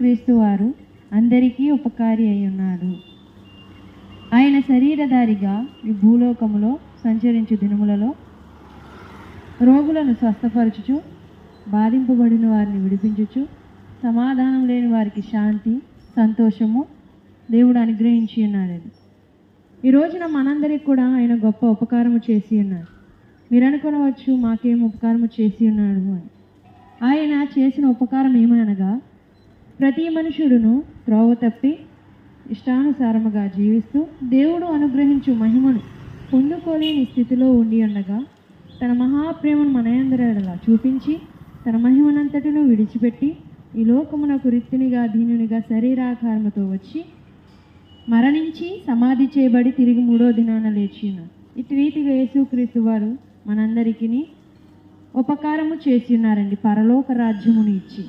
యేసుక్రీస్తు వారు అందరికీ ఉపకారి అయి ఉన్నాడు. ఆయన శరీరధారిగా ఈ భూలోకములో సంచరించు దినములలో రోగులను స్వస్థపరచుచు, బాధింపబడిన వారిని విడిపించుచు, సమాధానం లేని వారికి శాంతి, సంతోషము దేవుడు అనుగ్రహించి ఉన్నాడని. ఈ రోజున మనందరికి కూడా ఆయన గొప్ప ఉపకారము చేసి ఉన్నాడు. మీరు అనుకోవచ్చు, మాకేం ఉపకారము చేసి ఉన్నాడు అని. ఆయన చేసిన ఉపకారం ఏమనగా, ప్రతి మనుషుడును త్రోవ తప్పి ఇష్టానుసారముగా జీవిస్తూ దేవుడు అనుగ్రహించు మహిమను పొందుకోలేని స్థితిలో ఉండి ఉండగా తన మహాప్రేమను మనయందరిలా చూపించి తన మహిమనంతటిను విడిచిపెట్టి ఈ లోకమునకు రిక్తునిగా దీనునిగా శరీరాకారముతో వచ్చి మరణించి సమాధి చేయబడి తిరిగి 3వ దినాన లేచినాడు. ఇటు రీతిగా యేసుక్రీస్తు వారు మనందరికీ ఉపకారము చేసి ఉన్నారండి, పరలోక రాజ్యమును ఇచ్చి.